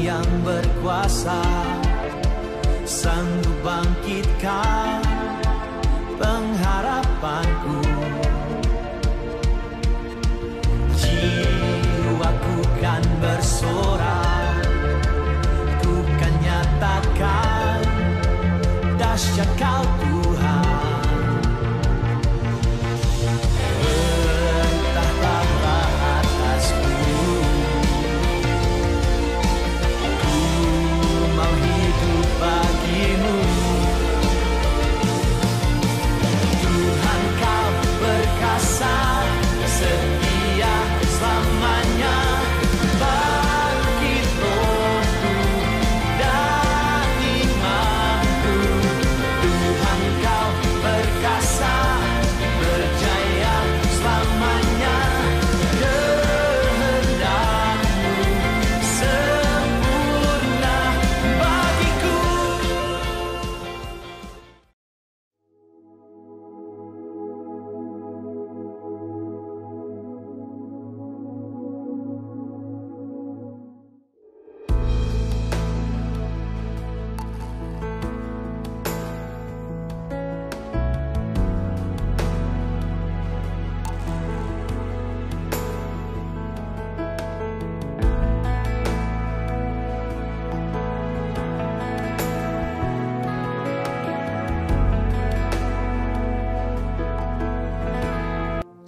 yang berkuasa, sanggup bangkitkan pengharapanku. Jiwaku kan bersorak, ku kan nyatakan dahsyat Kau Tuhan. Bertahtalah atasku, ku mau hidup bagimu. Tuhan Kau perkasa, setia selamanya. Bangkit rohku dan imanku. Tuhan Kau perkasa, berjaya selamanya. Kehendak-Mu sempurna bagiku.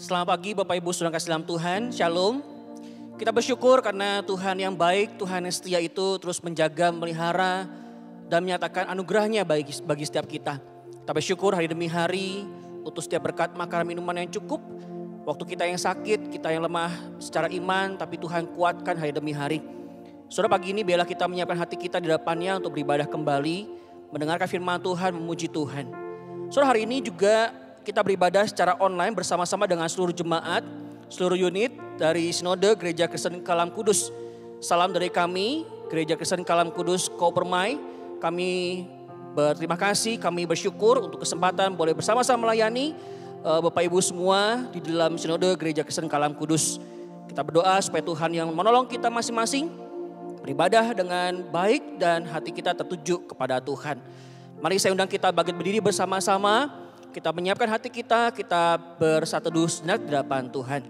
Selamat pagi Bapak Ibu Saudara kasih dalam Tuhan, Shalom. Kita bersyukur karena Tuhan yang baik, Tuhan yang setia itu terus menjaga, memelihara, dan menyatakan anugerahnya bagi setiap kita. Kita bersyukur hari demi hari untuk setiap berkat makanan minuman yang cukup. Waktu kita yang sakit, kita yang lemah secara iman, tapi Tuhan kuatkan hari demi hari. Saudara, pagi ini biarlah kita menyiapkan hati kita di depannya untuk beribadah kembali, mendengarkan firman Tuhan, memuji Tuhan. Saudara, hari ini juga kita beribadah secara online bersama-sama dengan seluruh jemaat, seluruh unit dari Sinode Gereja Kristen Kalam Kudus. Salam dari kami, Gereja Kristen Kalam Kudus Kopermai. Kami berterima kasih, kami bersyukur untuk kesempatan boleh bersama-sama melayani Bapak Ibu semua di dalam Sinode Gereja Kristen Kalam Kudus. Kita berdoa supaya Tuhan yang menolong kita masing-masing beribadah dengan baik dan hati kita tertuju kepada Tuhan. Mari saya undang kita bangkit berdiri bersama-sama. Kita menyiapkan hati kita bersatu teduh sejenak di hadapan Tuhan.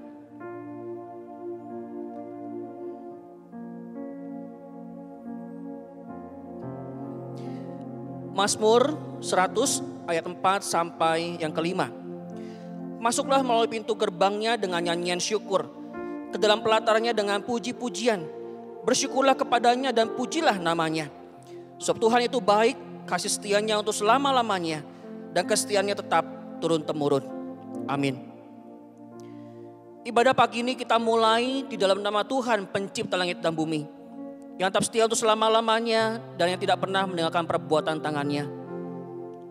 Mazmur 100 ayat 4 sampai yang kelima. Masuklah melalui pintu gerbangnya dengan nyanyian syukur, ke dalam pelatarannya dengan puji-pujian. Bersyukurlah kepadanya dan pujilah namanya. Sebab Tuhan itu baik, kasih setianya untuk selama-lamanya, dan kesetiaannya tetap turun-temurun. Amin. Ibadah pagi ini kita mulai di dalam nama Tuhan pencipta langit dan bumi, yang tetap setia untuk selama-lamanya dan yang tidak pernah meninggalkan perbuatan tangannya.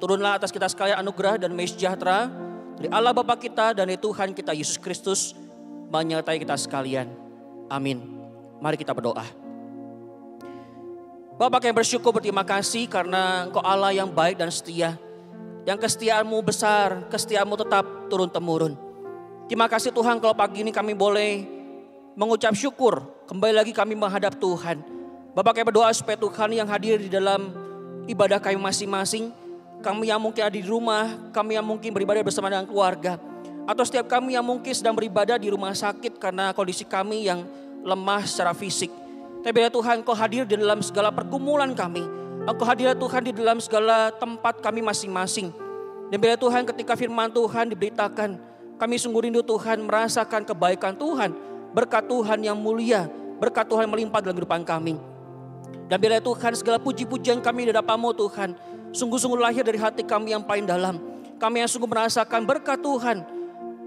Turunlah atas kita sekalian anugerah dan damai sejahtera dari Allah Bapa kita dan dari Tuhan kita Yesus Kristus menyertai kita sekalian. Amin. Mari kita berdoa. Bapa yang bersyukur, berterima kasih karena Engkau Allah yang baik dan setia. Yang kesetiaan-Mu besar, kesetiaan-Mu tetap turun-temurun. Terima kasih Tuhan kalau pagi ini kami boleh mengucap syukur. Kembali lagi kami menghadap Tuhan. Bapak kami berdoa supaya Tuhan yang hadir di dalam ibadah kami masing-masing. Kami yang mungkin ada di rumah, kami yang mungkin beribadah bersama dengan keluarga. Atau setiap kami yang mungkin sedang beribadah di rumah sakit karena kondisi kami yang lemah secara fisik. Tapi biarlah Tuhan Engkau hadir di dalam segala pergumulan kami. Engkau hadir Tuhan di dalam segala tempat kami masing-masing. Dan bila Tuhan ketika firman Tuhan diberitakan, kami sungguh rindu Tuhan merasakan kebaikan Tuhan. Berkat Tuhan yang mulia, berkat Tuhan melimpah dalam kehidupan kami. Dan bila Tuhan segala puji-pujian kami di hadapan-Mu Tuhan, sungguh-sungguh lahir dari hati kami yang paling dalam. Kami yang sungguh merasakan berkat Tuhan.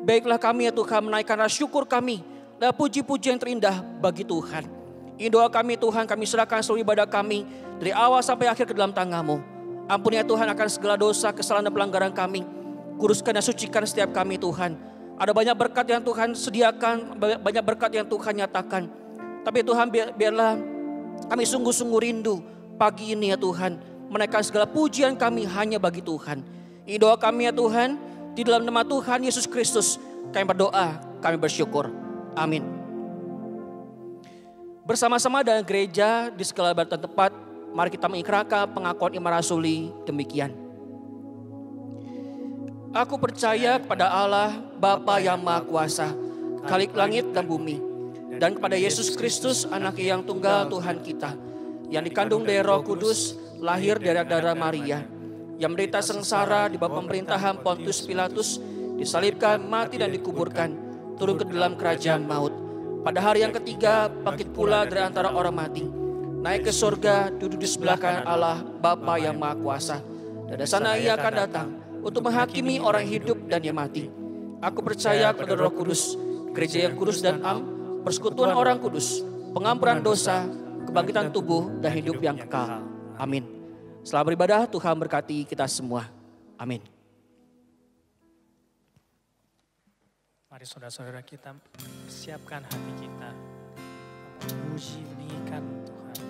Baiklah kami ya Tuhan menaikkan rasa syukur kami. Dan puji-pujian terindah bagi Tuhan. Ini doa kami Tuhan, kami serahkan seluruh ibadah kami dari awal sampai akhir ke dalam tangan-Mu. Ampuni ya Tuhan akan segala dosa, kesalahan dan pelanggaran kami. Kuduskan dan sucikan setiap kami Tuhan. Ada banyak berkat yang Tuhan sediakan, banyak berkat yang Tuhan nyatakan. Tapi Tuhan biarlah kami sungguh-sungguh rindu pagi ini ya Tuhan. Menaikkan segala pujian kami hanya bagi Tuhan. Ini doa kami ya Tuhan. Di dalam nama Tuhan Yesus Kristus kami berdoa, kami bersyukur. Amin. Bersama-sama dengan gereja di segala batu tempat, mari kita mengikrarkan pengakuan iman rasuli demikian. Aku percaya kepada Allah, Bapa yang Maha Kuasa, Khalik langit dan bumi, dan kepada Yesus Kristus, Anak-Nya yang tunggal Tuhan kita, yang dikandung dari Roh Kudus, lahir dari darah Maria, yang menderita sengsara di bawah pemerintahan Pontius Pilatus, disalibkan, mati dan dikuburkan, turun ke dalam kerajaan maut. Pada hari yang ketiga, bangkit pula dari antara orang mati, naik ke surga, duduk di sebelah kanan Allah, Bapa yang Maha Kuasa. Dan dari sana Ia akan datang untuk menghakimi orang hidup dan yang mati. Aku percaya kepada Roh Kudus, gereja yang kudus dan am, persekutuan orang kudus, pengampunan dosa, kebangkitan tubuh, dan hidup yang kekal. Amin. Selamat beribadah, Tuhan berkati kita semua. Amin. Mari saudara-saudara kita siapkan hati kita memuji, meninggikan Tuhan.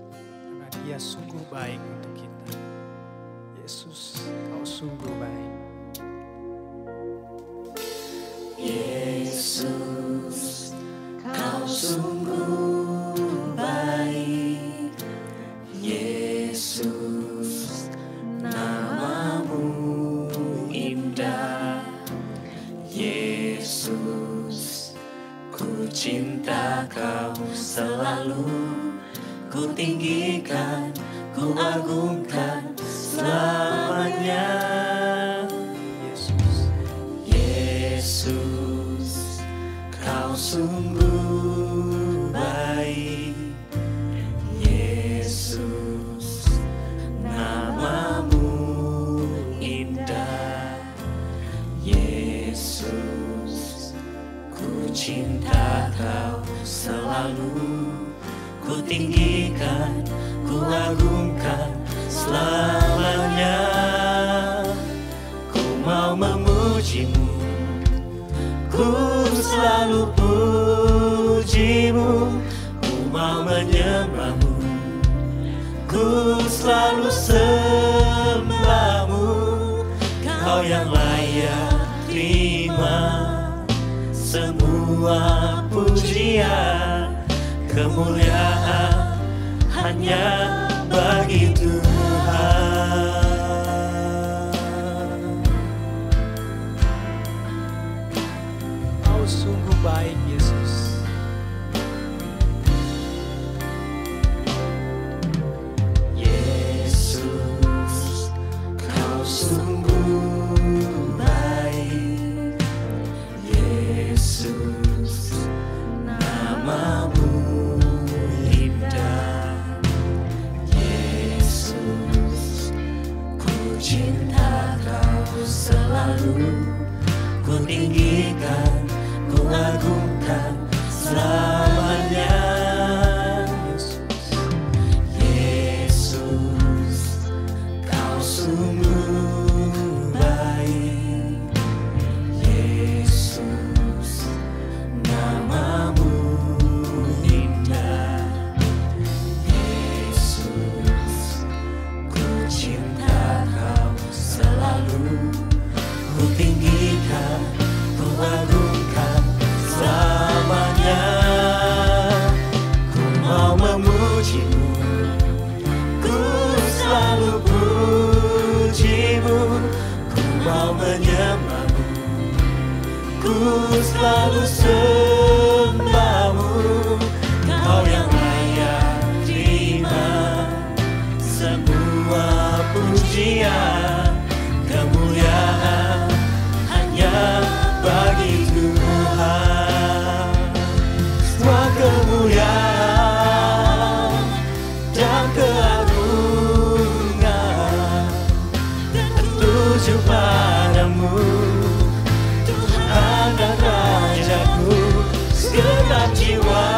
Karena Dia sungguh baik untuk kita. Yesus, Kau sungguh baik. Yesus, Kau sungguh baik. Yesus, nama-Mu indah. Yesus, ku cinta Kau selalu. Ku tinggikan, ku agungkan selamanya. Yesus, Kau sungguh baik. Yesus, nama-Mu indah. Yesus, ku cinta Kau selalu. Ku tinggikan, ku agungkan selamanya. Ku mau memuji-Mu, ku selalu puji-Mu. Ku mau menyembah-Mu, ku selalu sembah-Mu. Kau yang layak terima semua pujian. Kemuliaan hanya bagi Tuhan. Kau sungguh baik, Yesus. Yesus, Kau sungguh baik. Yesus, nama-Mu indah. Yesus, ku cinta Kau selalu. Ku tinggikan, ku agungkan selamanya. Yesus, Kau sungguh baik. Yesus, nama-Mu indah. Yesus, ku cinta Kau selalu. Ku tinggikan, ku agungkan selamanya. Ku mau memuji-Mu, ku selalu puji-Mu. Ku mau menyembah-Mu, ku selalu sembah-Mu. Kau yang layak terima semua pujian. Kemuliaan hanya bagi Tuhan. Semua kemuliaan dan keagungan tertuju padamu, Tuhan dan Rajaku. Segenap jiwa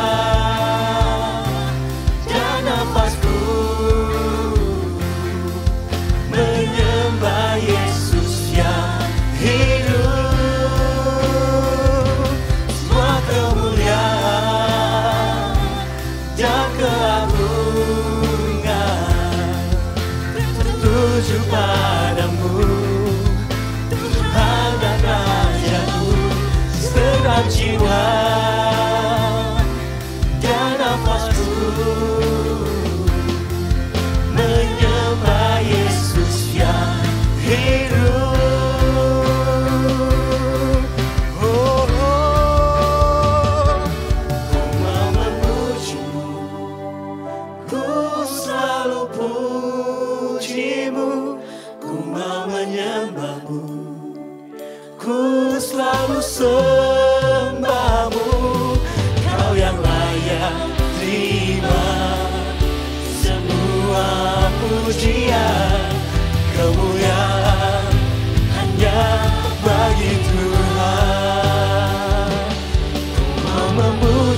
dan nafasku menyembah Yesus yang hidup. Semua kemuliaan dan keagungan tertuju padamu, Tuhan dan Rajaku. Segenap jiwa dan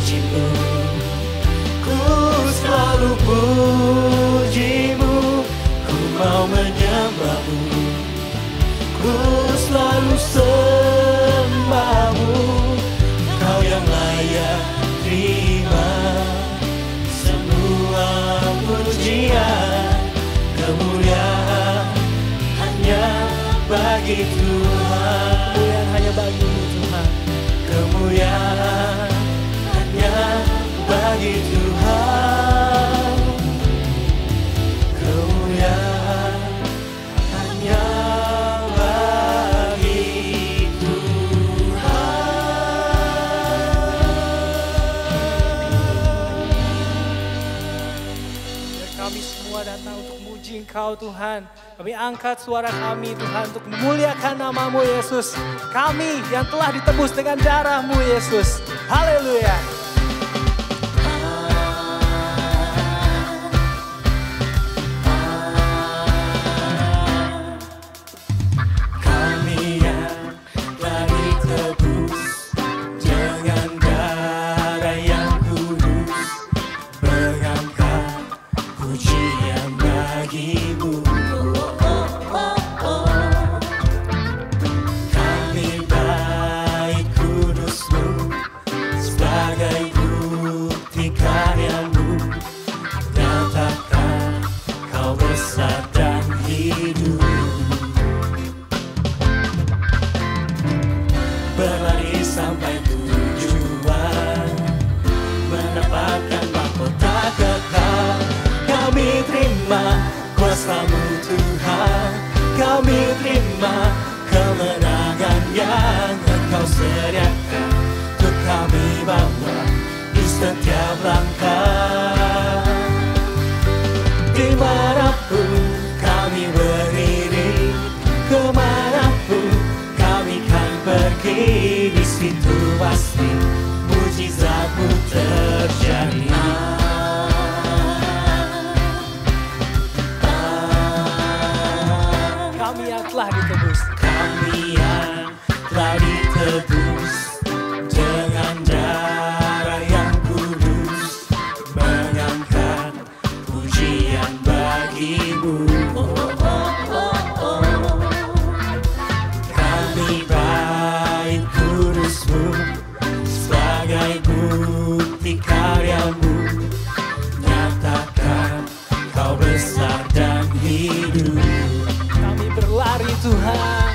memujimu, ku selalu pujimu, ku mau menyembahmu, ku selalu sembahmu, kau yang layak terima semua pujian, kemuliaan hanya bagi Tuhan. Kemuliaan hanya bagi-Mu Tuhan. Kemuliaan hanya bagi Tuhan. Kemuliaan hanya bagi Biar kami semua datang untuk memuji Engkau Tuhan. Kami angkat suara kami Tuhan untuk memuliakan nama-Mu Yesus. Kami yang telah ditebus dengan darah-Mu Yesus. Haleluya. Kami yang telah ditebus dengan darah yang kudus, mengangkat pujian bagi-Mu. Kami baik kudus-Mu sebagai bukti karya-Mu, nyatakan Kau besar dan hidup. Berlari sampai tujuan, mendapatkan mahkota kekal. Kami terima kuasa-Mu Tuhan, kami terima kemenangan yang Engkau sediakan untuk kami bawa di setiap langkah. Dimanapun kami berdiri, kemanapun kami kan pergi, di situ pasti mujizat-Mu terjadi. Kami yang telah ditebus. Kami yang telah ditebus dengan darah yang kudus, mengangkat pujian bagi-Mu. Kami baik kudus-Mu sebagai bukti karya-Mu, nyatakan Kau besar dan hidup. Kami berlari Tuhan.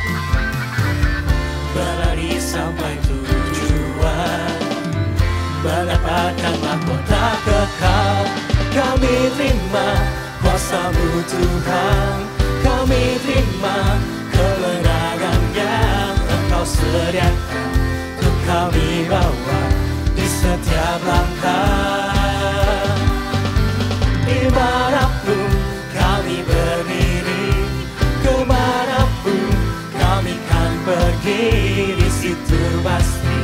Berlari sampai tujuan, mendapatkan mahkota kekal. Kami terima kuasa-Mu Tuhan, kami terima kemenangan yang Engkau sediakan untuk kami bawa di setiap langkah. Dimanapun kami berdiri, kemanapun kami kan pergi, di situ pasti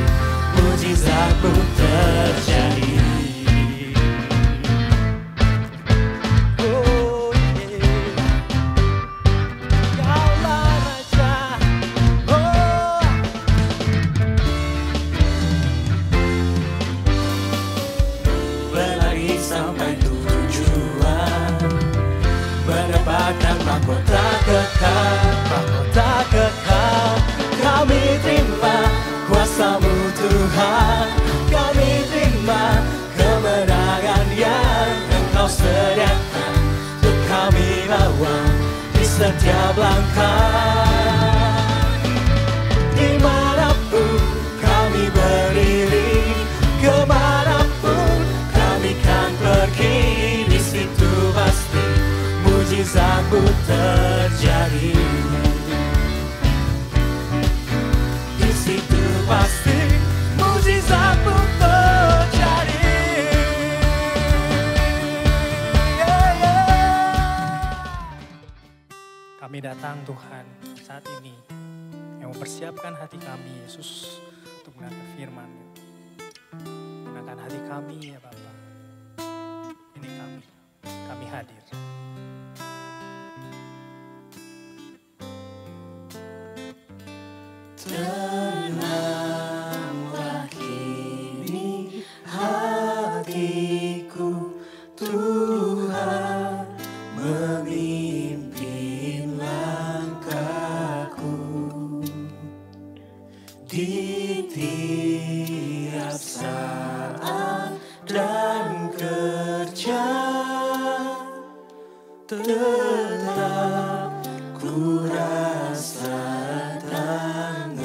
mujizat-Mu terjadi. Oh yeah. Kaulah Raja. Oh. Berlari sampai tujuan, mendapatkan mahkota kekal, mahkota kekal. Kami terima kuasa-Mu Tuhan, kami terima kemenangan yang Engkau sediakan untuk kami bawa di setiap langkah. Dimanapun kami berdiri, kemanapun kami kan pergi, di situ pasti mujizat-Mu terjadi. Di situ pasti mujizat-Mu terjadi. Yeah, yeah. Kami datang Tuhan saat ini yang mempersiapkan hati kami Yesus untuk mendengar firman-Mu. Gunakan hati kami ya Bapa. Ini kami hadir. Tenanglah kini, kakiku, Tuhan memimpin langkahku di tiap saat dan kerja, tetap ku rasa tangannya.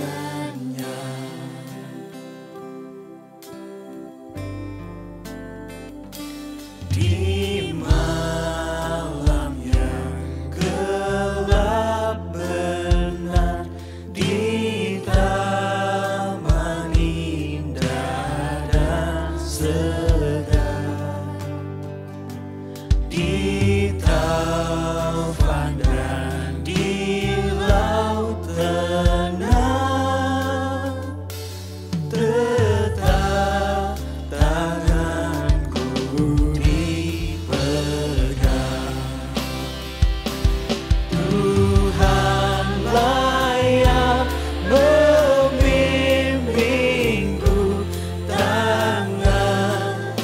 Di malam yang gelap benar, di taman indah dan segar, di taufan dan di laut tenang, tetap tanganku dipegang. Tuhanlah yang membimbingku, tanganku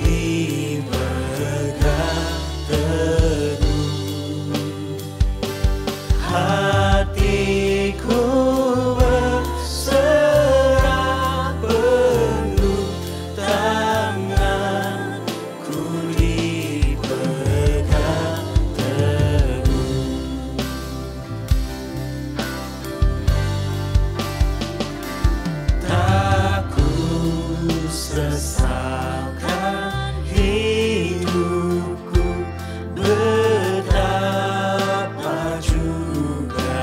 dipegang teguh. Hatiku berserah penuh, tanganku dipegang teguh. Tak ku sesalkan hidupku, betapa juga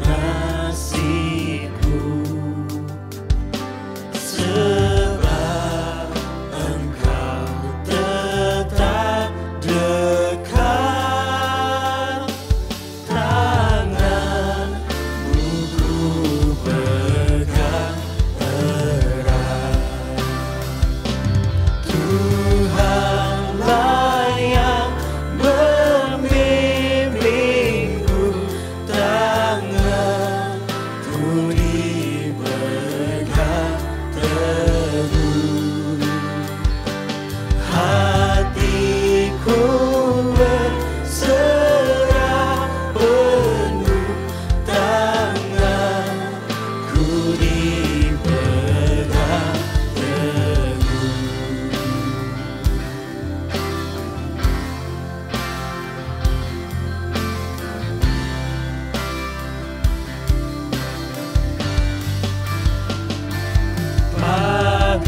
nasibku, sebab Engkau tetap dekat. Tanganmu ku pegang erat. Tuhanlah yang membimbingku, tanganku dipegang teguh. Hatiku berserah penuh, tanganku dipegang teguh.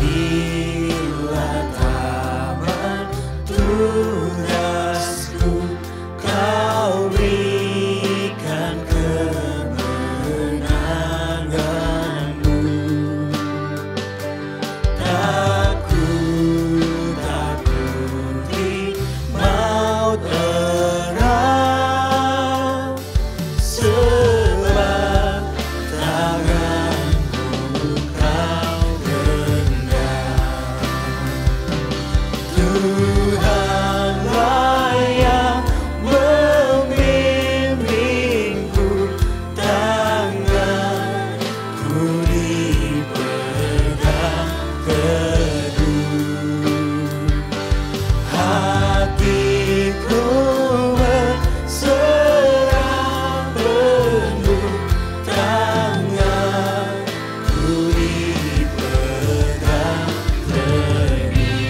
Apabila tamat tugasku, Kau berikan kemenangan-Mu. Tak ku takuti maut perang, sebab tanganmu Kau genggam. Tuhanlah yang membimbingku, tanganku dipegang teguh. Hatiku berserah penuh, tanganku dipegang teguh.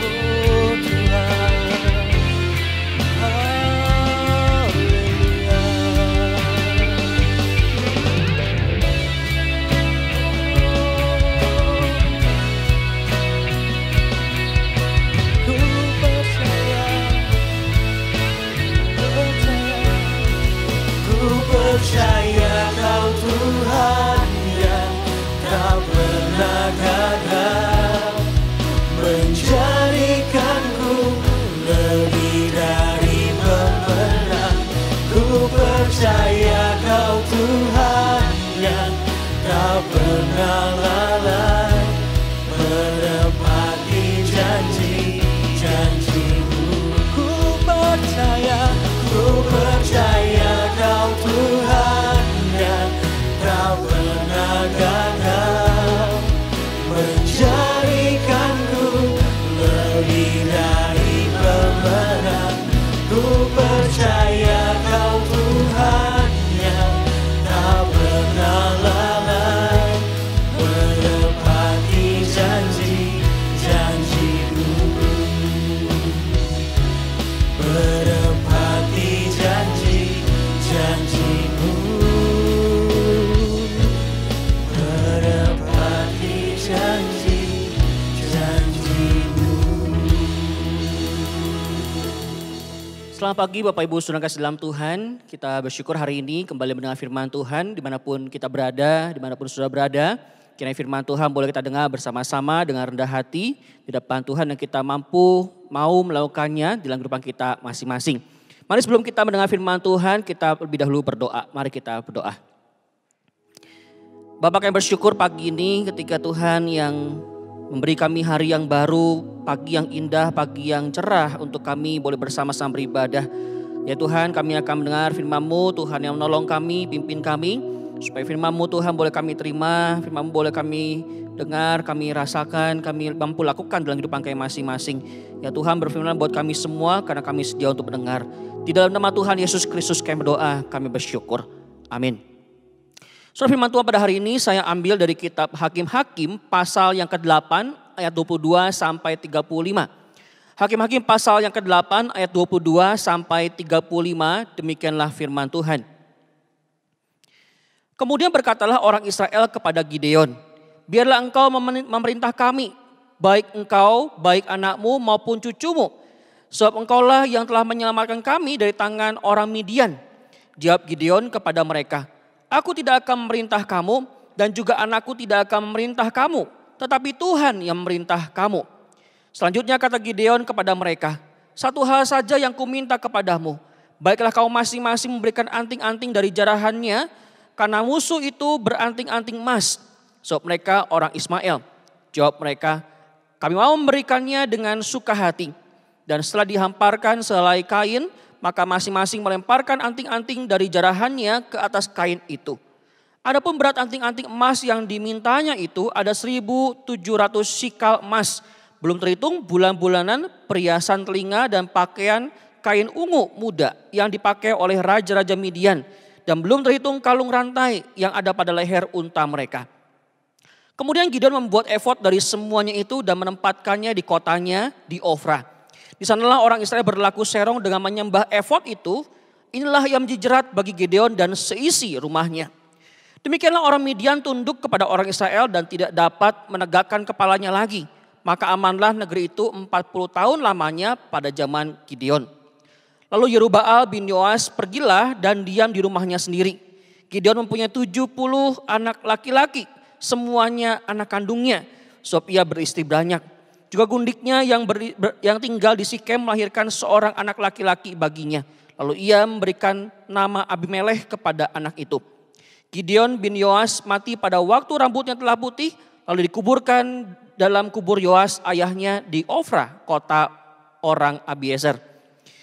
Oh Tuhan, haleluya. Ku percaya Kau Tuhan yang tak pernah gagal, menjadikanku lebih dari pemenang. Ku percaya Kau Tuhan yang tak pernah lalai, menepati janji-janji-Mu. Ku percaya Kau Tuhan yang tak pernah gagal, Selamat pagi Bapak Ibu Saudara kasih dalam Tuhan. Kita bersyukur hari ini kembali mendengar firman Tuhan dimanapun kita berada, dimanapun saudara berada. Kiranya firman Tuhan boleh kita dengar bersama-sama dengan rendah hati di depan Tuhan dan kita mau melakukannya di dalam kehidupan kita masing-masing. Mari sebelum kita mendengar firman Tuhan, kita lebih dahulu berdoa. Mari kita berdoa. Bapak kami bersyukur pagi ini ketika Tuhan yang memberi kami hari yang baru, pagi yang indah, pagi yang cerah untuk kami boleh bersama-sama beribadah. Ya Tuhan, kami akan mendengar firman-Mu, Tuhan yang menolong kami, pimpin kami. Supaya firman-Mu Tuhan boleh kami terima, firman-Mu boleh kami dengar, kami rasakan, kami mampu lakukan dalam kehidupan kami masing-masing. Ya Tuhan berfirman buat kami semua karena kami sedia untuk mendengar. Di dalam nama Tuhan Yesus Kristus kami berdoa, kami bersyukur. Amin. Surah firman Tuhan pada hari ini saya ambil dari kitab Hakim-Hakim pasal yang ke-8 ayat 22 sampai 35. Hakim-Hakim pasal yang ke-8 ayat 22 sampai 35, demikianlah firman Tuhan. Kemudian berkatalah orang Israel kepada Gideon, biarlah engkau memerintah kami, baik engkau, baik anakmu maupun cucumu. Sebab engkaulah yang telah menyelamatkan kami dari tangan orang Midian. Jawab Gideon kepada mereka, aku tidak akan memerintah kamu dan juga anakku tidak akan memerintah kamu. Tetapi Tuhan yang memerintah kamu. Selanjutnya kata Gideon kepada mereka, satu hal saja yang kuminta kepadamu. Baiklah kau masing-masing memberikan anting-anting dari jarahannya. Karena musuh itu beranting-anting emas. Sebab mereka orang Ismail. Jawab mereka, kami mau memberikannya dengan suka hati. Dan setelah dihamparkan sehelai kain, maka masing-masing melemparkan anting-anting dari jarahannya ke atas kain itu. Adapun berat anting-anting emas yang dimintanya itu ada 1.700 sikal emas. Belum terhitung bulan-bulanan, perhiasan telinga dan pakaian kain ungu muda yang dipakai oleh raja-raja Midian. Dan belum terhitung kalung rantai yang ada pada leher unta mereka. Kemudian Gideon membuat efod dari semuanya itu dan menempatkannya di kotanya di Ofra. Di sanalah orang Israel berlaku serong dengan menyembah efod itu. Inilah yang menjadi jerat bagi Gideon dan seisi rumahnya. Demikianlah orang Midian tunduk kepada orang Israel dan tidak dapat menegakkan kepalanya lagi. Maka amanlah negeri itu 40 tahun lamanya pada zaman Gideon. Lalu Yerubbaal bin Yoas pergilah dan diam di rumahnya sendiri. Gideon mempunyai 70 anak laki-laki, semuanya anak kandungnya. Sebab ia beristri banyak. Juga gundiknya yang tinggal di Sikem melahirkan seorang anak laki-laki baginya. Lalu ia memberikan nama Abimelekh kepada anak itu. Gideon bin Yoas mati pada waktu rambutnya telah putih. Lalu dikuburkan dalam kubur Yoas ayahnya di Ofra, kota orang Abiezer.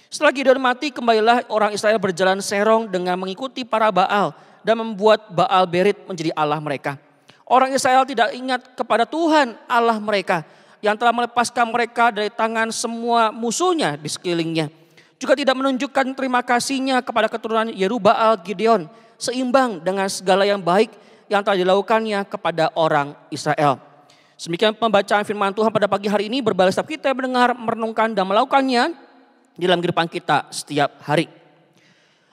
Setelah Gideon mati, kembalilah orang Israel berjalan serong dengan mengikuti para Baal dan membuat Baal Berit menjadi Allah mereka. Orang Israel tidak ingat kepada Tuhan Allah mereka yang telah melepaskan mereka dari tangan semua musuhnya di sekelilingnya. Juga tidak menunjukkan terima kasihnya kepada keturunan Yerubbaal Gideon seimbang dengan segala yang baik yang telah dilakukannya kepada orang Israel. Demikian pembacaan firman Tuhan pada pagi hari ini, berbalas setiap kita mendengar, merenungkan dan melakukannya di dalam kehidupan kita setiap hari.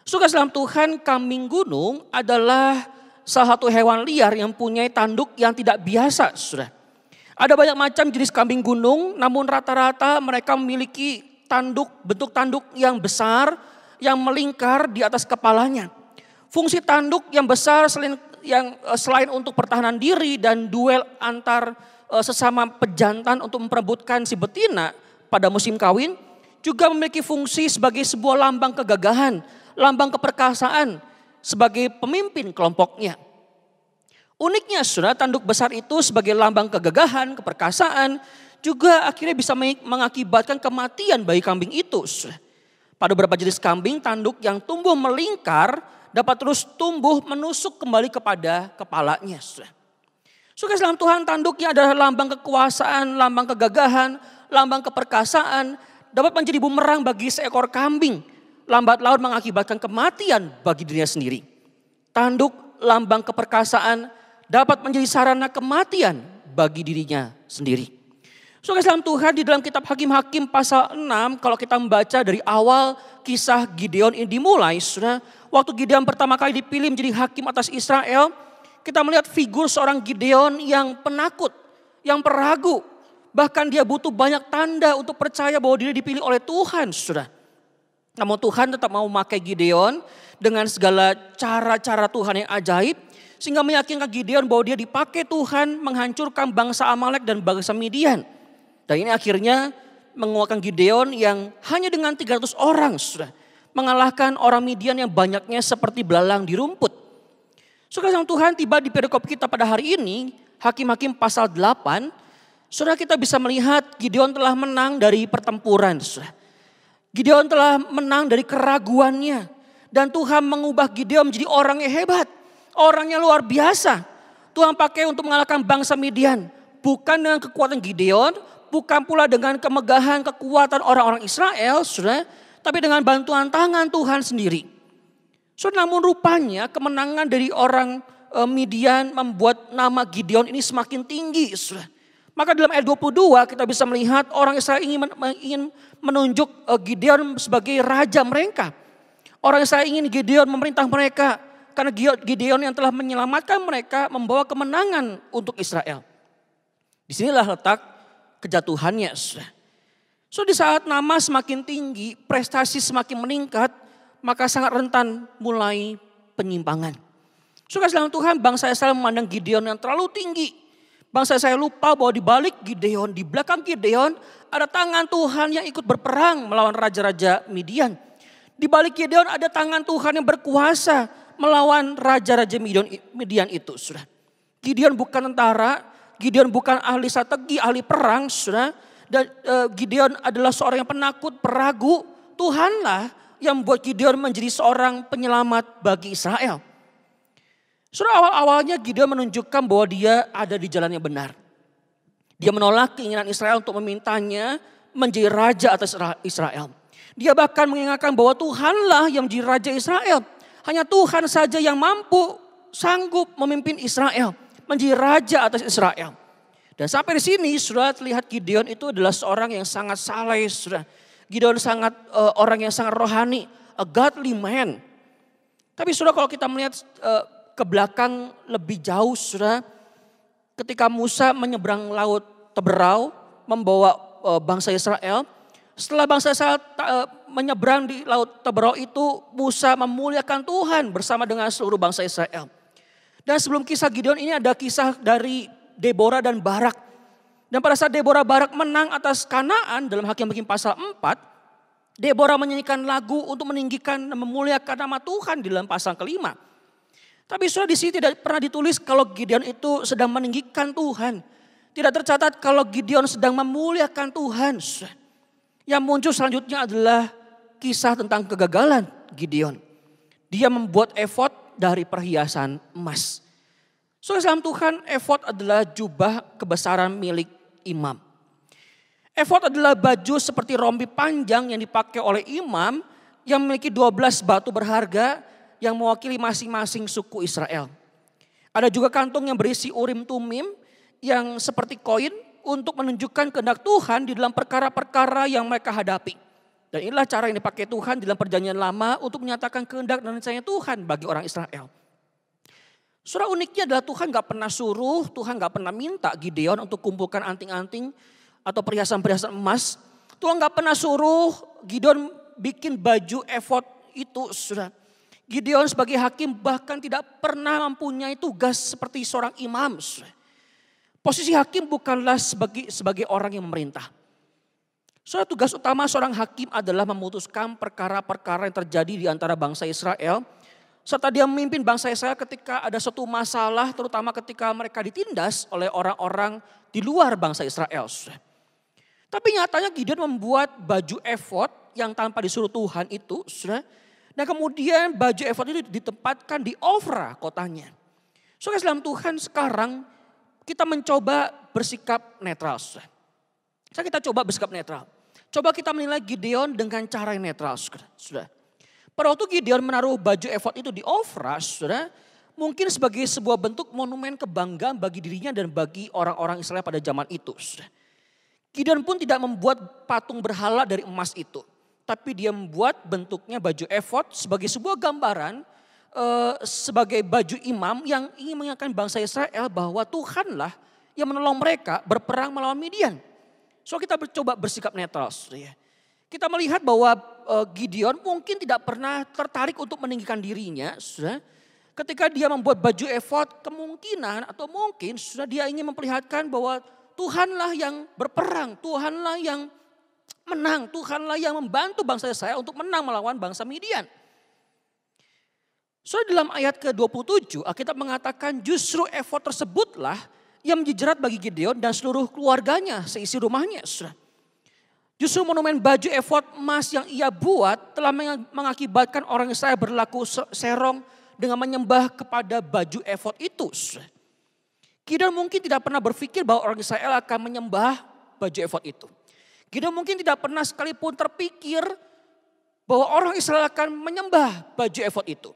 Saudara dalam Tuhan, kambing gunung adalah salah satu hewan liar yang punya tanduk yang tidak biasa, saudara. Ada banyak macam jenis kambing gunung, namun rata-rata mereka memiliki bentuk tanduk yang besar, yang melingkar di atas kepalanya. Fungsi tanduk yang besar selain untuk pertahanan diri dan duel antar sesama pejantan untuk memperebutkan si betina pada musim kawin, juga memiliki fungsi sebagai sebuah lambang kegagahan, lambang keperkasaan sebagai pemimpin kelompoknya. Uniknya saudara, tanduk besar itu sebagai lambang kegagahan, keperkasaan juga akhirnya bisa mengakibatkan kematian bagi kambing itu. Pada beberapa jenis kambing, tanduk yang tumbuh melingkar dapat terus tumbuh menusuk kembali kepada kepalanya. Saudara dalam Tuhan, tanduknya adalah lambang kekuasaan, lambang kegagahan, lambang keperkasaan, dapat menjadi bumerang bagi seekor kambing. Lambat laun mengakibatkan kematian bagi dirinya sendiri. Tanduk lambang keperkasaan dapat menjadi sarana kematian bagi dirinya sendiri. Saudara dalam Tuhan, di dalam kitab Hakim-Hakim pasal 6, kalau kita membaca dari awal kisah Gideon ini dimulai, saudara, waktu Gideon pertama kali dipilih menjadi hakim atas Israel, kita melihat figur seorang Gideon yang penakut, yang peragu. Bahkan dia butuh banyak tanda untuk percaya bahwa dia dipilih oleh Tuhan, saudara. Namun Tuhan tetap mau memakai Gideon dengan segala cara-cara Tuhan yang ajaib. Sehingga meyakinkan Gideon bahwa dia dipakai Tuhan menghancurkan bangsa Amalek dan bangsa Midian. Dan ini akhirnya menguatkan Gideon yang hanya dengan 300 orang sudah mengalahkan orang Midian yang banyaknya seperti belalang di rumput. Saudara Tuhan, tiba di perikop kita pada hari ini, Hakim-Hakim pasal 8, saudara kita bisa melihat Gideon telah menang dari pertempuran. Saudara. Gideon telah menang dari keraguannya. Dan Tuhan mengubah Gideon menjadi orang yang hebat. Orang yang luar biasa. Tuhan pakai untuk mengalahkan bangsa Midian. Bukan dengan kekuatan Gideon, bukan pula dengan kemegahan, kekuatan orang-orang Israel, saudara, tapi dengan bantuan tangan Tuhan sendiri. Saudara, namun rupanya kemenangan dari orang Midian membuat nama Gideon ini semakin tinggi. Saudara. Maka dalam ayat 22 kita bisa melihat orang Israel ingin menunjuk Gideon sebagai raja mereka. Orang Israel ingin Gideon memerintah mereka. Karena Gideon yang telah menyelamatkan mereka membawa kemenangan untuk Israel. Disinilah letak kejatuhannya. So di saat nama semakin tinggi, prestasi semakin meningkat, maka sangat rentan mulai penyimpangan. Saudara dalam Tuhan, bangsa Israel memandang Gideon yang terlalu tinggi. Bangsa Israel lupa bahwa di balik Gideon, di belakang Gideon ada tangan Tuhan yang ikut berperang melawan raja-raja Midian. Di balik Gideon ada tangan Tuhan yang berkuasa melawan raja-raja Midian itu, saudara. Gideon bukan tentara, Gideon bukan ahli strategi, ahli perang, saudara. Dan Gideon adalah seorang yang penakut, peragu. Tuhanlah yang membuat Gideon menjadi seorang penyelamat bagi Israel. Saudara, awal-awalnya Gideon menunjukkan bahwa dia ada di jalan yang benar. Dia menolak keinginan Israel untuk memintanya menjadi raja atas Israel. Dia bahkan mengingatkan bahwa Tuhanlah yang menjadi raja Israel. Hanya Tuhan saja yang mampu, sanggup memimpin Israel, menjadi raja atas Israel. Dan sampai di sini sudah terlihat Gideon itu adalah seorang yang sangat saleh. Gideon sangat orang yang sangat rohani, a godly man. Tapi sudah kalau kita melihat ke belakang lebih jauh, sudah ketika Musa menyeberang laut Teberau membawa bangsa Israel. Setelah bangsa Israel menyeberang di laut Teberau itu, Musa memuliakan Tuhan bersama dengan seluruh bangsa Israel. Dan sebelum kisah Gideon ini ada kisah dari Deborah dan Barak. Dan pada saat Deborah Barak menang atas Kanaan dalam Hakim-Hakim pasal 4, Deborah menyanyikan lagu untuk meninggikan dan memuliakan nama Tuhan di dalam pasal kelima. Tapi sudah di sini tidak pernah ditulis kalau Gideon itu sedang meninggikan Tuhan. Tidak tercatat kalau Gideon sedang memuliakan Tuhan. Yang muncul selanjutnya adalah kisah tentang kegagalan Gideon. Dia membuat efod dari perhiasan emas. Saudara dalam Tuhan, efod adalah jubah kebesaran milik imam. Efod adalah baju seperti rompi panjang yang dipakai oleh imam yang memiliki 12 batu berharga yang mewakili masing-masing suku Israel. Ada juga kantong yang berisi urim tumim yang seperti koin untuk menunjukkan kehendak Tuhan di dalam perkara-perkara yang mereka hadapi. Dan inilah cara yang dipakai Tuhan di dalam perjanjian lama untuk menyatakan kehendak dan rencana Tuhan bagi orang Israel. Saudara, uniknya adalah Tuhan gak pernah suruh, Tuhan gak pernah minta Gideon untuk kumpulkan anting-anting atau perhiasan-perhiasan emas. Tuhan gak pernah suruh Gideon bikin baju efod itu, saudara. Gideon sebagai hakim bahkan tidak pernah mempunyai tugas seperti seorang imam, saudara. Posisi hakim bukanlah sebagai orang yang memerintah. Saudara, tugas utama seorang hakim adalah memutuskan perkara-perkara yang terjadi di antara bangsa Israel. Serta dia memimpin bangsa Israel ketika ada suatu masalah, terutama ketika mereka ditindas oleh orang-orang di luar bangsa Israel. Tapi nyatanya Gideon membuat baju efod yang tanpa disuruh Tuhan itu. Dan kemudian baju efod itu ditempatkan di Ofra kotanya. Saudara, dalam Tuhan sekarang kita mencoba bersikap netral. Kita coba bersikap netral. Coba kita menilai Gideon dengan cara yang netral. Sudah. Pada waktu Gideon menaruh baju efod itu di Ofra, saudara, mungkin sebagai sebuah bentuk monumen kebanggaan bagi dirinya dan bagi orang-orang Israel pada zaman itu. Saudara. Gideon pun tidak membuat patung berhala dari emas itu. Tapi dia membuat bentuknya baju efod sebagai sebuah gambaran, sebagai baju imam yang ingin mengingatkan bangsa Israel bahwa Tuhanlah yang menolong mereka berperang melawan Midian. So kita coba bersikap netral. Kita melihat bahwa Gideon mungkin tidak pernah tertarik untuk meninggikan dirinya. Ketika dia membuat baju efod, kemungkinan atau mungkin dia ingin memperlihatkan bahwa Tuhanlah yang berperang, Tuhanlah yang menang, Tuhanlah yang membantu bangsa Israel untuk menang melawan bangsa Midian. Dalam ayat ke-27 Alkitab mengatakan justru efod tersebutlah yang menjadi jerat bagi Gideon dan seluruh keluarganya, seisi rumahnya. Justru monumen baju efod emas yang ia buat telah mengakibatkan orang Israel berlaku serong dengan menyembah kepada baju efod itu. Gideon mungkin tidak pernah berpikir bahwa orang Israel akan menyembah baju efod itu. Gideon mungkin tidak pernah sekalipun terpikir bahwa orang Israel akan menyembah baju efod itu.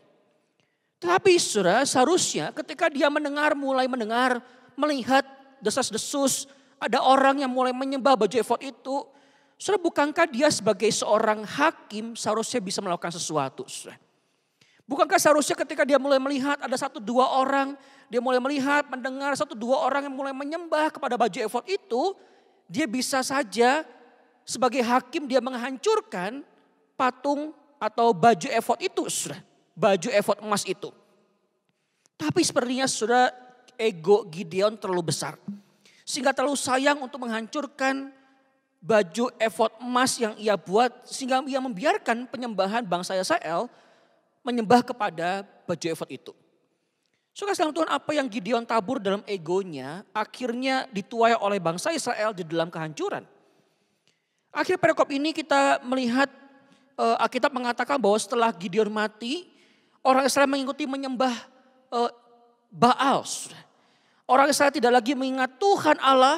Tetapi seharusnya ketika dia mulai mendengar, melihat desas-desus, ada orang yang mulai menyembah baju efod itu. Bukankah dia sebagai seorang hakim seharusnya bisa melakukan sesuatu? Bukankah seharusnya ketika dia mulai melihat ada 1-2 orang, dia mulai melihat, mendengar 1-2 orang yang mulai menyembah kepada baju efod itu, dia bisa saja sebagai hakim dia menghancurkan patung atau baju efod itu, baju efod emas itu. Tapi sepertinya ego Gideon terlalu besar, sehingga terlalu sayang untuk menghancurkan baju efod emas yang ia buat, sehingga ia membiarkan penyembahan bangsa Israel menyembah kepada baju efod itu. Saudara sekalian Tuhan, apa yang Gideon tabur dalam egonya akhirnya dituai oleh bangsa Israel di dalam kehancuran. Akhir perikop ini kita melihat Alkitab mengatakan bahwa setelah Gideon mati, orang Israel mengikuti menyembah Baal. Orang Israel tidak lagi mengingat Tuhan Allah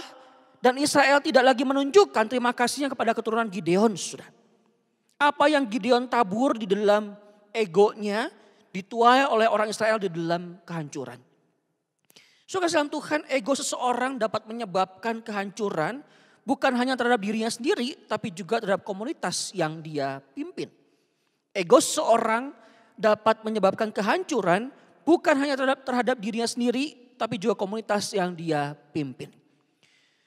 dan Israel tidak lagi menunjukkan terima kasihnya kepada keturunan Gideon. Apa yang Gideon tabur di dalam egonya dituai oleh orang Israel di dalam kehancuran. Saudara dalam Tuhan, ego seseorang dapat menyebabkan kehancuran bukan hanya terhadap dirinya sendiri, tapi juga terhadap komunitas yang dia pimpin. Ego seseorang dapat menyebabkan kehancuran bukan hanya terhadap dirinya sendiri, tapi juga komunitas yang dia pimpin.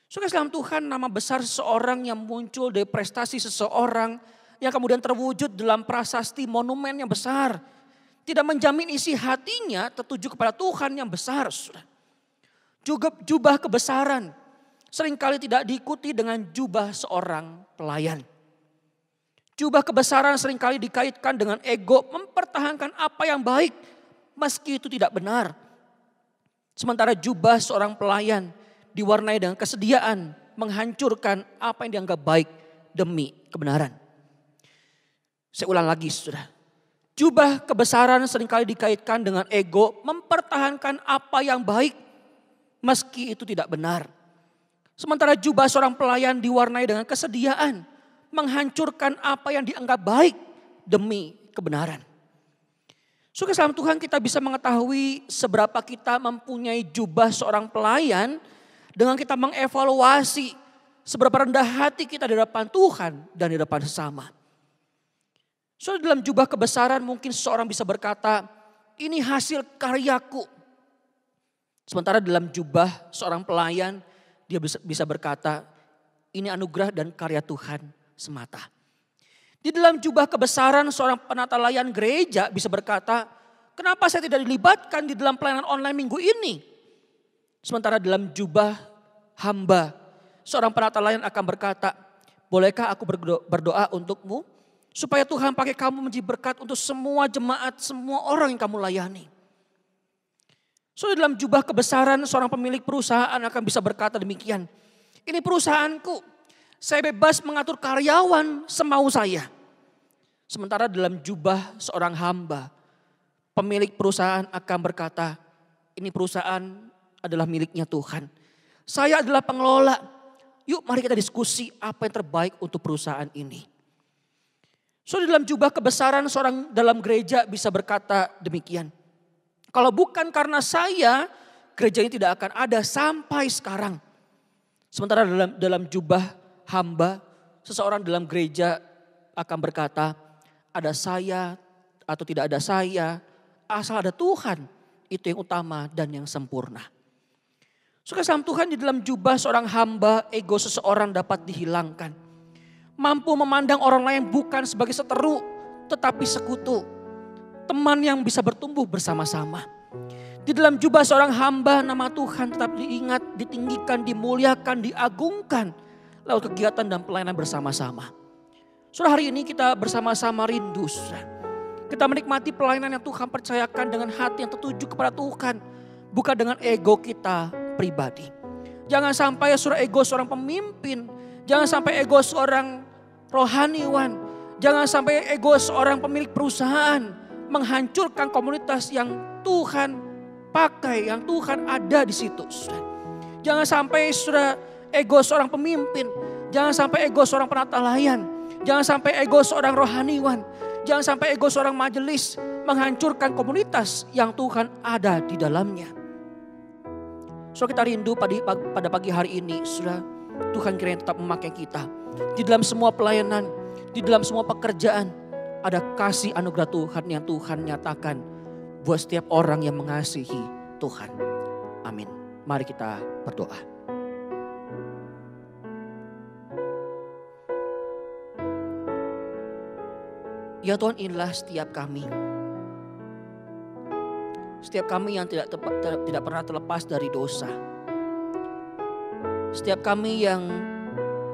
Saudara dalam Tuhan, nama besar seseorang yang muncul dari prestasi seseorang yang kemudian terwujud dalam prasasti monumen yang besar, tidak menjamin isi hatinya tertuju kepada Tuhan yang besar. Juga jubah kebesaran seringkali tidak diikuti dengan jubah seorang pelayan. Jubah kebesaran seringkali dikaitkan dengan ego mempertahankan apa yang baik meski itu tidak benar. Sementara jubah seorang pelayan diwarnai dengan kesediaan menghancurkan apa yang dianggap baik demi kebenaran. Saya ulang lagi, saudara. Jubah kebesaran seringkali dikaitkan dengan ego mempertahankan apa yang baik meski itu tidak benar. Sementara jubah seorang pelayan diwarnai dengan kesediaan menghancurkan apa yang dianggap baik demi kebenaran. Saudara dalam Tuhan, kita bisa mengetahui seberapa kita mempunyai jubah seorang pelayan dengan kita mengevaluasi seberapa rendah hati kita di hadapan Tuhan dan di hadapan sesama. Saudara, dalam jubah kebesaran mungkin seseorang bisa berkata, ini hasil karyaku. Sementara dalam jubah seorang pelayan, dia bisa berkata, ini anugerah dan karya Tuhan semata. Di dalam jubah kebesaran seorang penata layan gereja bisa berkata, kenapa saya tidak dilibatkan di dalam pelayanan online minggu ini? Sementara dalam jubah hamba, seorang penata layan akan berkata, bolehkah aku berdoa untukmu? Supaya Tuhan pakai kamu menjadi berkat untuk semua jemaat, semua orang yang kamu layani. So dalam jubah kebesaran seorang pemilik perusahaan akan bisa berkata demikian. Ini perusahaanku, saya bebas mengatur karyawan semau saya. Sementara dalam jubah seorang hamba, pemilik perusahaan akan berkata, ini perusahaan adalah miliknya Tuhan. Saya adalah pengelola, yuk mari kita diskusi apa yang terbaik untuk perusahaan ini. So dalam jubah kebesaran seorang dalam gereja bisa berkata demikian. Kalau bukan karena saya, gereja ini tidak akan ada sampai sekarang. Sementara dalam jubah hamba, seseorang dalam gereja akan berkata, ada saya atau tidak ada saya, asal ada Tuhan, itu yang utama dan yang sempurna. Suka dalam Tuhan, di dalam jubah seorang hamba, ego seseorang dapat dihilangkan. Mampu memandang orang lain bukan sebagai seteru, tetapi sekutu. Teman yang bisa bertumbuh bersama-sama. Di dalam jubah seorang hamba, nama Tuhan tetap diingat, ditinggikan, dimuliakan, diagungkan lewat kegiatan dan pelayanan bersama-sama. Saudara, hari ini kita bersama-sama rindu, saudara. Kita menikmati pelayanan yang Tuhan percayakan dengan hati yang tertuju kepada Tuhan. Bukan dengan ego kita pribadi. Jangan sampai saudara ego seorang pemimpin. Jangan sampai ego seorang rohaniwan. Jangan sampai ego seorang pemilik perusahaan menghancurkan komunitas yang Tuhan pakai, yang Tuhan ada di situ. Jangan sampai saudara ego seorang pemimpin. Jangan sampai ego seorang penata layan. Jangan sampai ego seorang rohaniwan. Jangan sampai ego seorang majelis menghancurkan komunitas yang Tuhan ada di dalamnya. Saudara, kita rindu pada pagi hari ini, saudara, Tuhan kiranya tetap memakai kita. Di dalam semua pelayanan, di dalam semua pekerjaan, ada kasih anugerah Tuhan yang Tuhan nyatakan buat setiap orang yang mengasihi Tuhan. Amin. Mari kita berdoa. Ya Tuhan, inilah setiap kami. Setiap kami yang tidak pernah terlepas dari dosa. Setiap kami yang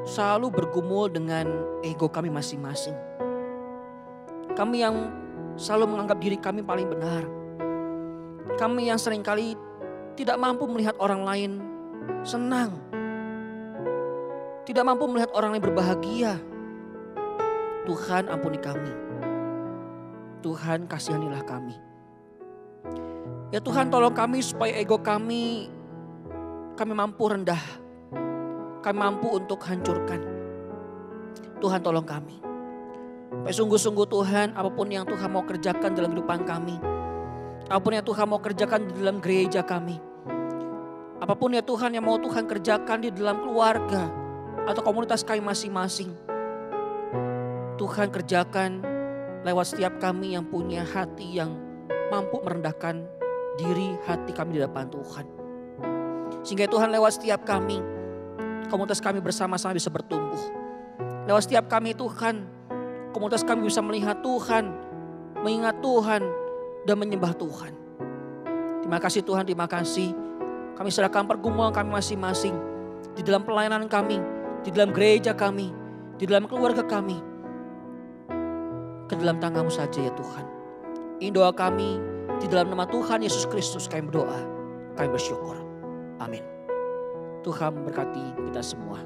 selalu bergumul dengan ego kami masing-masing. Kami yang selalu menganggap diri kami paling benar. Kami yang seringkali tidak mampu melihat orang lain senang. Tidak mampu melihat orang lain berbahagia. Tuhan, ampuni kami. Tuhan, kasihanilah kami. Ya Tuhan, tolong kami supaya ego kami mampu rendah. Kami mampu untuk hancurkan. Tuhan, tolong kami. Supaya sungguh-sungguh Tuhan, apapun yang Tuhan mau kerjakan dalam kehidupan kami. Apapun yang Tuhan mau kerjakan di dalam gereja kami. Apapun ya Tuhan yang mau Tuhan kerjakan di dalam keluarga atau komunitas kami masing-masing. Tuhan kerjakan lewat setiap kami yang punya hati yang mampu merendahkan diri hati kami di depan Tuhan. Sehingga Tuhan lewat setiap kami, komunitas kami bersama-sama bisa bertumbuh. Lewat setiap kami Tuhan, komunitas kami bisa melihat Tuhan, mengingat Tuhan, dan menyembah Tuhan. Terima kasih Tuhan, terima kasih. Kami serahkan pergumulan kami masing-masing. Di dalam pelayanan kami, di dalam gereja kami, di dalam keluarga kami. Ke dalam tangan-Mu saja ya Tuhan. Ini doa kami, di dalam nama Tuhan Yesus Kristus kami berdoa, kami bersyukur. Amin. Tuhan memberkati kita semua.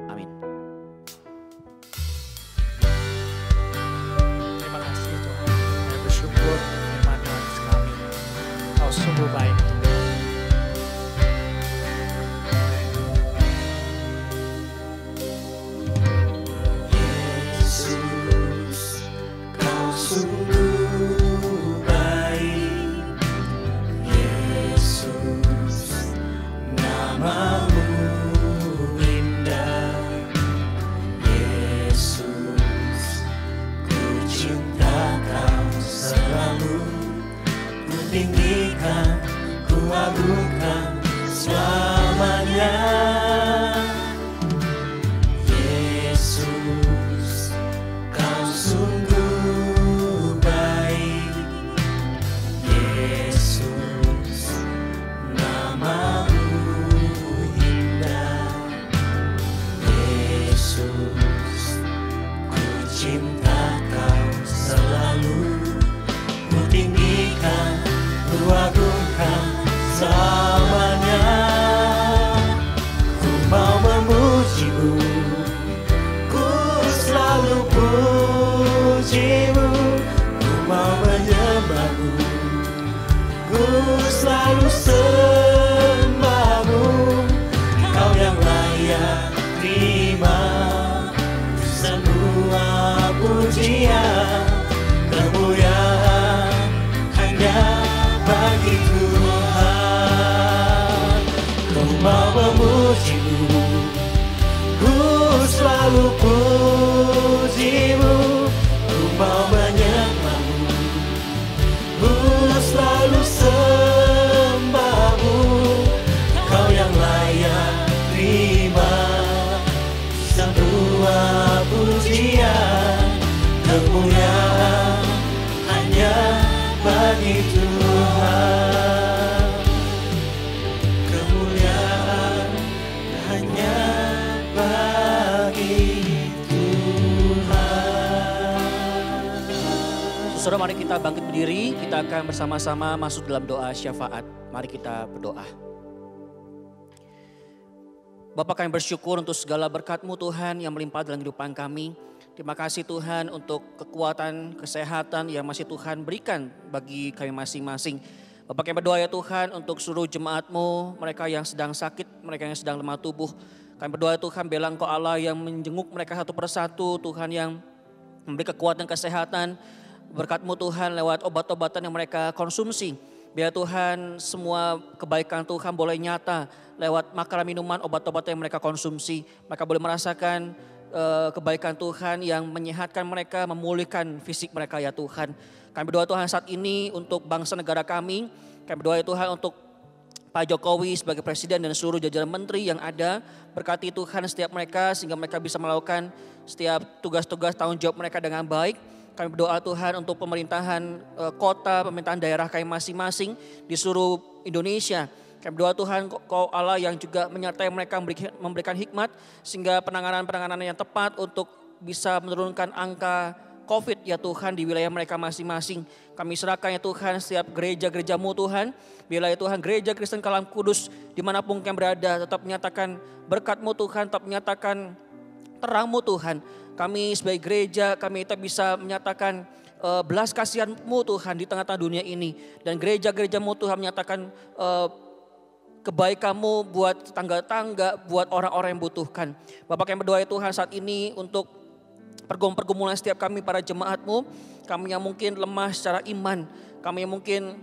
Amin. Terima kasih Tuhan. Kami bersyukur firman-Tuhan kami. Kau sungguh baik. Yesus, Kau sungguh baik. Yesus, nama-Mu indah. Yesus, ku cinta Kau selalu. Ku tinggikan, ku agungkan selamanya. Yesus, Kau sungguh baik. Yesus, nama-Mu indah. Yesus, ku cinta Kau selalu. Ku tinggikan, ku agungkan selamanya. Ku mau memuji-Mu, ku selalu puji-Mu. Ku mau menyembah-Mu, ku selalu sembah-Mu. Kau yang layak terima semua pujian. Kemuliaan hanya bagi Tuhan. Ku mau memuji-Mu, ku selalu puji-Mu. Ku mau menyembah-Mu, ku selalu sembah-Mu. Kau yang layak terima semua pujian. mari kita bangkit berdiri, kita akan bersama-sama masuk dalam doa syafaat. Mari kita berdoa. Bapa, kami bersyukur untuk segala berkat-Mu Tuhan yang melimpah dalam kehidupan kami. Terima kasih Tuhan untuk kekuatan, kesehatan yang masih Tuhan berikan bagi kami masing-masing. Bapak, kami berdoa ya Tuhan untuk seluruh jemaat-Mu, mereka yang sedang sakit, mereka yang sedang lemah tubuh. Kami berdoa ya Tuhan, biarlah Engkau Allah yang menjenguk mereka satu persatu, Tuhan yang memberi kekuatan kesehatan. Berkat-Mu Tuhan lewat obat-obatan yang mereka konsumsi. Biar Tuhan semua kebaikan Tuhan boleh nyata lewat makanan, minuman, obat-obatan yang mereka konsumsi. Mereka boleh merasakan kebaikan Tuhan yang menyehatkan mereka, memulihkan fisik mereka ya Tuhan. Kami berdoa Tuhan saat ini untuk bangsa negara kami. Kami berdoa ya Tuhan untuk Pak Jokowi sebagai presiden dan seluruh jajaran menteri yang ada. Berkati Tuhan setiap mereka sehingga mereka bisa melakukan setiap tugas-tugas tanggung jawab mereka dengan baik. Kami berdoa Tuhan untuk pemerintahan kota, pemerintahan daerah kami masing-masing di seluruh Indonesia. Kami berdoa Tuhan Kau Allah yang juga menyertai mereka, memberikan hikmat sehingga penanganan-penanganan yang tepat untuk bisa menurunkan angka COVID ya Tuhan di wilayah mereka masing-masing. Kami serahkan ya Tuhan setiap gereja-gereja-Mu Tuhan. Biarlah ya Tuhan gereja Kristen Kalam Kudus dimanapun kami berada tetap menyatakan berkat-Mu Tuhan, tetap menyatakan terang-Mu Tuhan. Kami sebagai gereja kami tetap bisa menyatakan belas kasihan-Mu Tuhan di tengah-tengah dunia ini. Dan gereja-gereja-Mu Tuhan menyatakan kebaikan-Mu buat tetangga-tetangga, buat orang-orang yang butuhkan. Bapak kami berdoa ya Tuhan saat ini untuk pergumulan setiap kami para jemaat-Mu, kami yang mungkin lemah secara iman, kami yang mungkin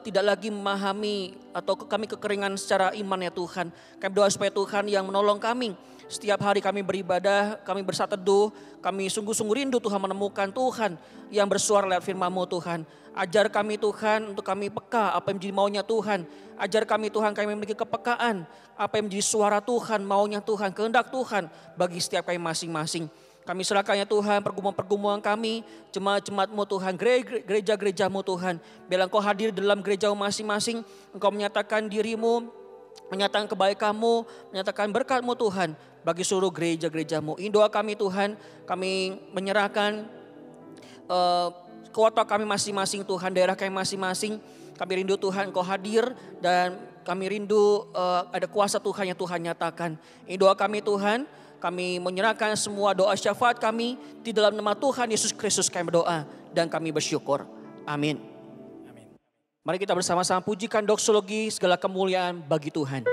tidak lagi memahami atau kami kekeringan secara iman ya Tuhan. Kami berdoa supaya Tuhan yang menolong kami. Setiap hari kami beribadah, kami bersatu teduh, kami sungguh-sungguh rindu Tuhan menemukan Tuhan yang bersuara lewat firman-Mu Tuhan. Ajar kami Tuhan untuk kami peka apa yang menjadi maunya Tuhan. Ajar kami Tuhan kami memiliki kepekaan apa yang menjadi suara Tuhan, maunya Tuhan, kehendak Tuhan bagi setiap kami masing-masing. Kami serahkan ya Tuhan pergumulan kami, jemaat-jemaat-Mu Tuhan, gereja-gereja-Mu Tuhan. Biarlah Engkau hadir dalam gereja masing-masing, Engkau menyatakan diri-Mu, menyatakan kebaikan-Mu, menyatakan berkat-Mu Tuhan bagi seluruh gereja-gereja-Mu. Ini doa kami Tuhan, kami menyerahkan kota kami masing-masing Tuhan, daerah kami masing-masing. Kami rindu Tuhan Engkau hadir dan kami rindu ada kuasa Tuhan yang Tuhan nyatakan. Ini doa kami Tuhan. Kami menyerahkan semua doa syafaat kami di dalam nama Tuhan Yesus Kristus kami berdoa dan kami bersyukur. Amin. Amin. Mari kita bersama-sama pujikan doksologi segala kemuliaan bagi Tuhan.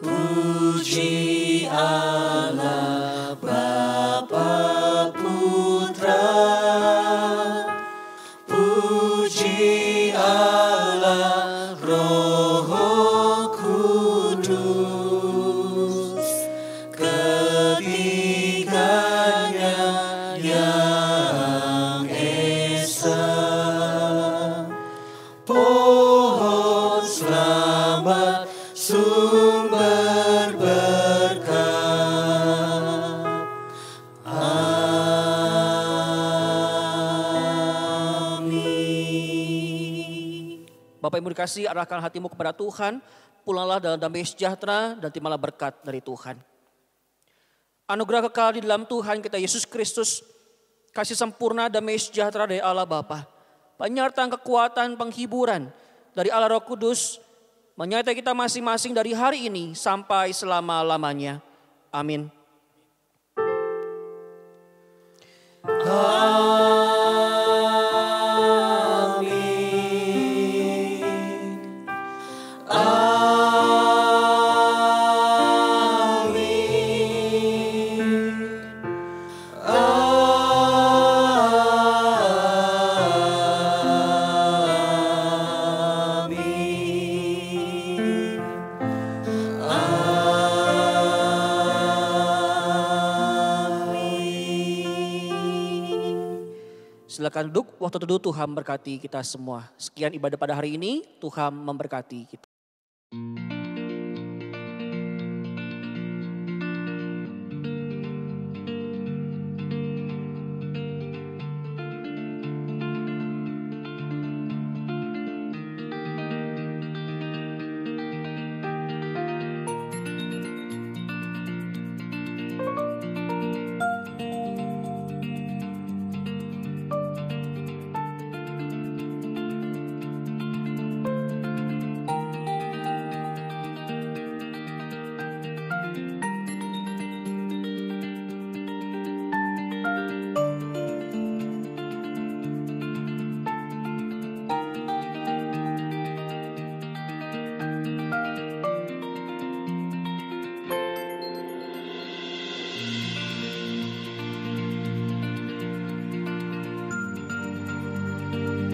Puji Allah Bapa Putra, puji Allah Roh Kudus, ketiganya yang esa. Pohon selamat sumber berkat. Bapak Ibu dikasihi, arahkan hatimu kepada Tuhan, pulanglah dalam damai sejahtera dan terimalah berkat dari Tuhan. Anugerah kekal di dalam Tuhan kita Yesus Kristus, kasih sempurna damai sejahtera dari Allah Bapa, penyertaan kekuatan penghiburan dari Allah Roh Kudus, menyertai kita masing-masing dari hari ini sampai selama-lamanya. Amin. Silakan duduk, waktu teduh Tuhan berkati kita semua. Sekian ibadah pada hari ini, Tuhan memberkati kita. Tuhan.